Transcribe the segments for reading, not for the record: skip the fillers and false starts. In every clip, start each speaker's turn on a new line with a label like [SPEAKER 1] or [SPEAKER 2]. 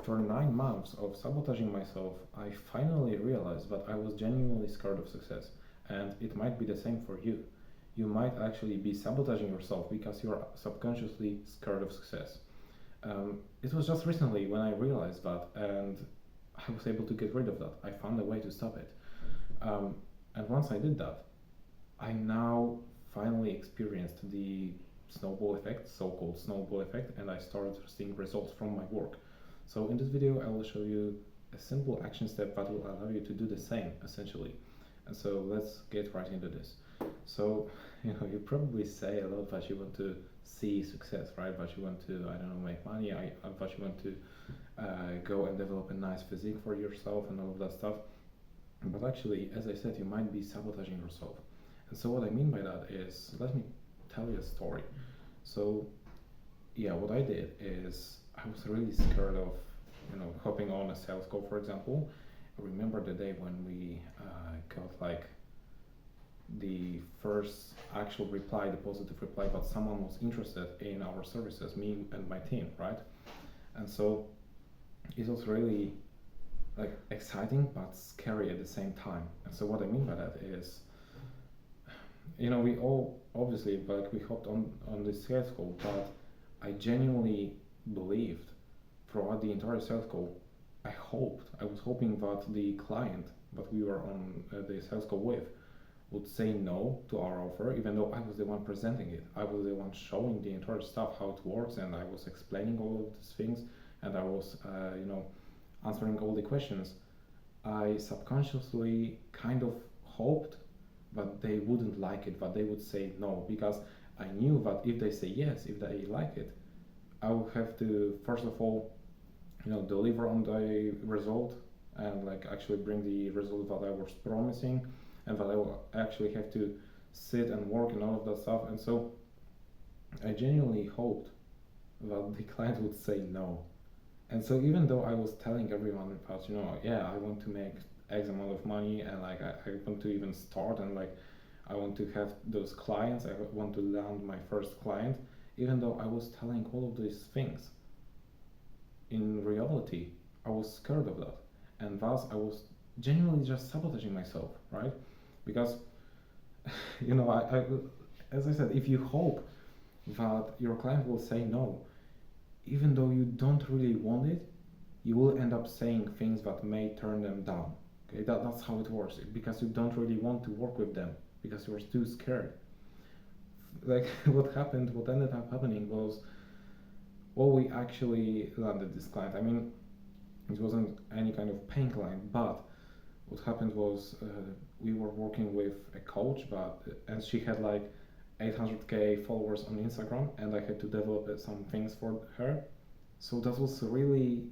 [SPEAKER 1] after 9 months of sabotaging myself, I finally realized that I was genuinely scared of success. And it might be the same for you. You might actually be sabotaging yourself because you're subconsciously scared of success. It was just recently when I realized that, and I was able to get rid of that. I found a way to stop it. Um, and once I did that, I now finally experienced the snowball effect, so-called snowball effect, and I started seeing results from my work. So in this video, I will show you a simple action step that will allow you to do the same, essentially. And so let's get right into this. So, you probably say a lot that you want to see success, right? That you want to, I don't know, make money, that you want to go and develop a nice physique for yourself and all of that stuff. But actually, as I said, you might be sabotaging yourself. And so what I mean by that is, let me tell you a story. So, yeah, what I did is I was really scared of, hopping on a sales call, for example. I remember the day when we got like the first actual reply, the positive reply, but someone was interested in our services, me and my team, right? And so it was really like exciting but scary at the same time. And so what I mean by that is, we all obviously like we hopped on this sales call, but I genuinely believed throughout the entire sales call, I was hoping that the client that we were on the sales call with would say no to our offer, even though I was the one presenting it. I was the one showing the entire stuff, how it works, and I was explaining all of these things, and I was, answering all the questions. I subconsciously kind of hoped that they wouldn't like it, that they would say no, because I knew that if they say yes, if they like it, I would have to, first of all, deliver on the result and like actually bring the result that I was promising, and that I will actually have to sit and work and all of that stuff. And so I genuinely hoped that the client would say no. And so even though I was telling everyone about, yeah, I want to make X amount of money, and like I want to even start, and like I want to have those clients, I want to land my first client, even though I was telling all of these things, in reality, I was scared of that. And thus I was genuinely just sabotaging myself, right? Because, I, as I said, if you hope that your client will say no, even though you don't really want it, you will end up saying things that may turn them down. Okay, that's how it works, because you don't really want to work with them because you're too scared. Like what ended up happening was, well, we actually landed this client. I mean, it wasn't any kind of paying client, but what happened was we were working with a coach, and she had like 800k followers on Instagram, and I had to develop some things for her. So that was a really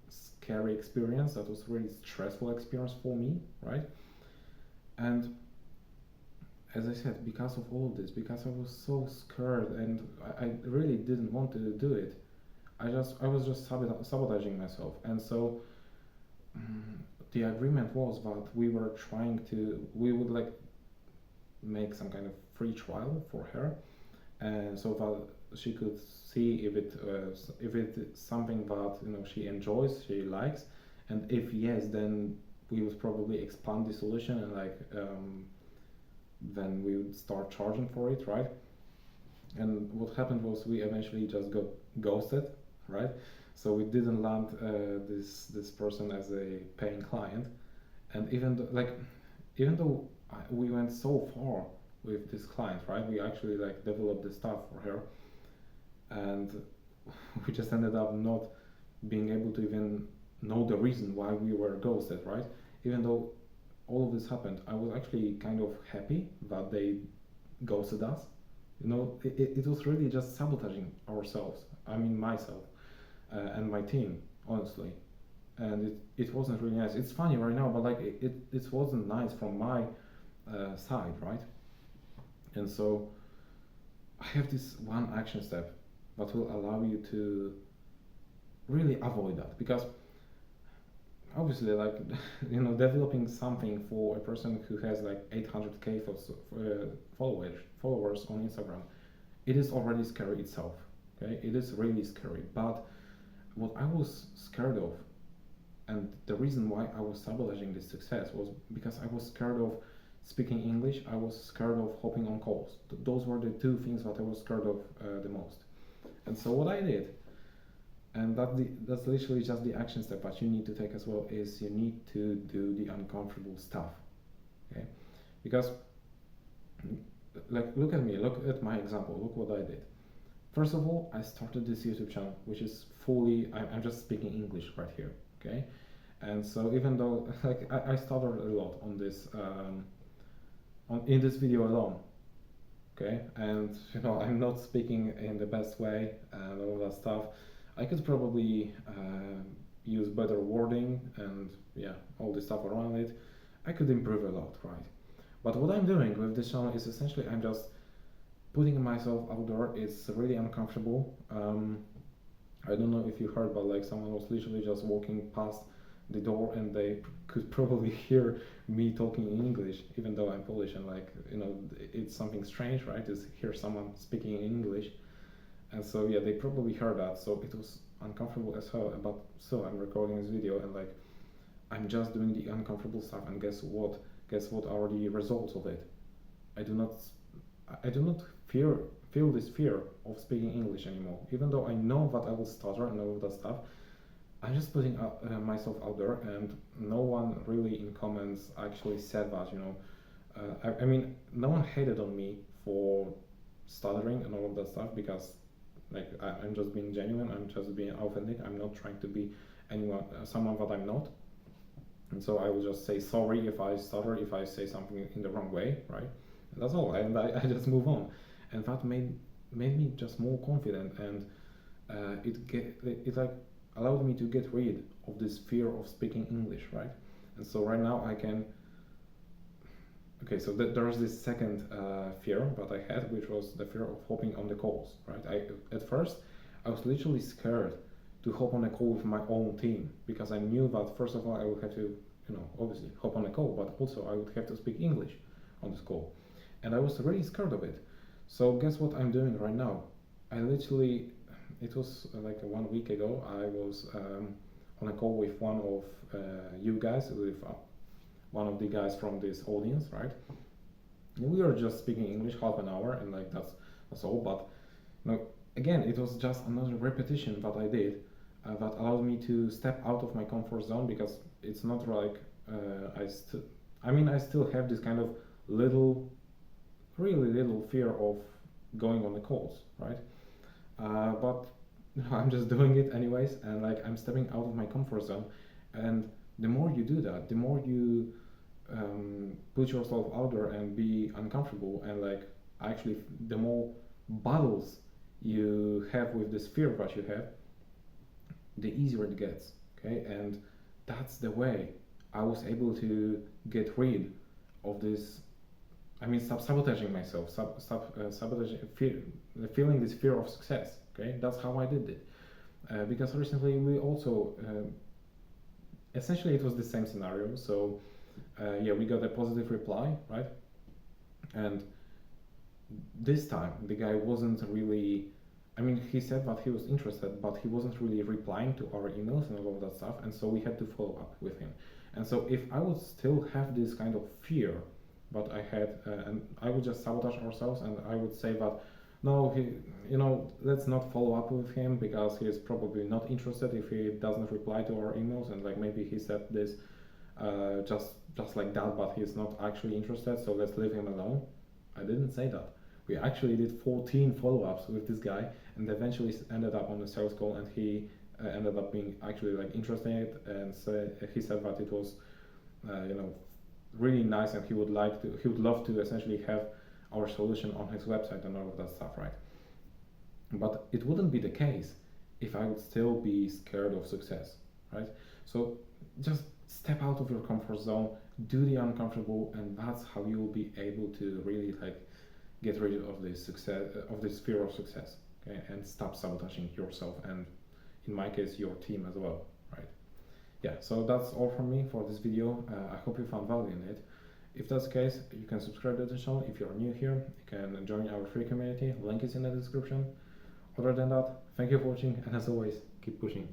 [SPEAKER 1] scary experience. That was a really stressful experience for me, right? And as I said, because of all of this, because I was so scared and I really didn't want to do it, I was just sabotaging myself. And so the agreement was that we would like make some kind of free trial for her, and so that she could see if it's something that she enjoys, she likes, and if yes, then we would probably expand the solution, and like then we would start charging for it, right? And what happened was we eventually just got ghosted, right? So we didn't land this person as a paying client, and even though we went so far with this client, right? We actually like developed the stuff for her, and we just ended up not being able to even know the reason why we were ghosted, right? Even though all of this happened, I was actually kind of happy that they ghosted us. It was really just sabotaging ourselves. I mean, myself and my team, honestly. And it wasn't really nice. It's funny right now, but like it wasn't nice from my side, right? And so I have this one action step that will allow you to really avoid that, because obviously, like developing something for a person who has like 800k followers on Instagram, it is already scary itself. Okay, it is really scary. But what I was scared of, and the reason why I was sabotaging this success was because I was scared of speaking English. I was scared of hopping on calls. Those were the two things that I was scared of the most. And so what I did, and that's literally just the action step that you need to take as well, is you need to do the uncomfortable stuff. Okay, because like look at me, look at my example, look what I did. First of all, I started this YouTube channel, which is fully, I'm just speaking English right here, okay? And so even though like I stuttered a lot on this in this video alone, okay, and I'm not speaking in the best way and all that stuff. I could probably use better wording and yeah, all the stuff around it. I could improve a lot, right? But what I'm doing with this channel is essentially I'm just putting myself out there. It's really uncomfortable. I don't know if you heard, but like someone was literally just walking past the door and they could probably hear me talking in English, even though I'm Polish, and like it's something strange, right? To hear someone speaking in English, and so yeah, they probably heard that. So it was uncomfortable as hell. But so I'm recording this video and like I'm just doing the uncomfortable stuff, and guess what? Guess what are the results of it? I do not feel this fear of speaking English anymore. Even though I know that I will stutter and all of that stuff, I'm just putting myself out there, and no one really in comments actually said that, I mean, no one hated on me for stuttering and all of that stuff, because like I'm just being genuine, I'm just being authentic, I'm not trying to be someone that I'm not. And so I will just say sorry if I stutter, if I say something in the wrong way, right? And that's all, and I just move on. And that made me just more confident, and it like allowed me to get rid of this fear of speaking English, right? And so right now I can. Okay, so there's this second fear that I had, which was the fear of hopping on the calls, right? At first I was literally scared to hop on a call with my own team, because I knew that first of all I would have to, obviously hop on a call, but also I would have to speak English on this call, and I was really scared of it. So guess what I'm doing right now? It was like 1 week ago, I was on a call with one of you guys, with one of the guys from this audience, right? And we were just speaking English half an hour, and like that's all. But again, it was just another repetition that I did that allowed me to step out of my comfort zone, because it's not like I still have this kind of really little fear of going on the calls, right? But I'm just doing it anyways, and like I'm stepping out of my comfort zone. And the more you do that, the more you put yourself out there and be uncomfortable, and like actually the more battles you have with this fear that you have, the easier it gets. Okay, and that's the way I was able to get rid of this. I mean, stop sabotaging myself, stop sabotaging, feeling this fear of success. Okay, that's how I did it. Because recently we also, essentially it was the same scenario. So yeah, we got a positive reply, right? And this time the guy wasn't really, I mean, he said that he was interested, but he wasn't really replying to our emails and all of that stuff. And so we had to follow up with him. And so if I would still have this kind of fear, but I had, and I would just sabotage ourselves, and I would say that no, let's not follow up with him, because he is probably not interested if he doesn't reply to our emails, and like maybe he said this just like that, but he's not actually interested, so let's leave him alone. I didn't say that. We actually did 14 follow-ups with this guy, and eventually ended up on a sales call, and he ended up being actually like interested, and he said that it was really nice, and he would love to essentially have our solution on his website and all of that stuff, right? But it wouldn't be the case if I would still be scared of success, right? So just step out of your comfort zone, do the uncomfortable, and that's how you will be able to really like get rid of this fear of success, okay? And stop sabotaging yourself, and in my case your team as well, right? Yeah, so that's all from me for this video. I hope you found value in it. If that's the case, you can subscribe to the channel. If you're new here, you can join our free community. Link is in the description. Other than that, thank you for watching, and as always, keep pushing.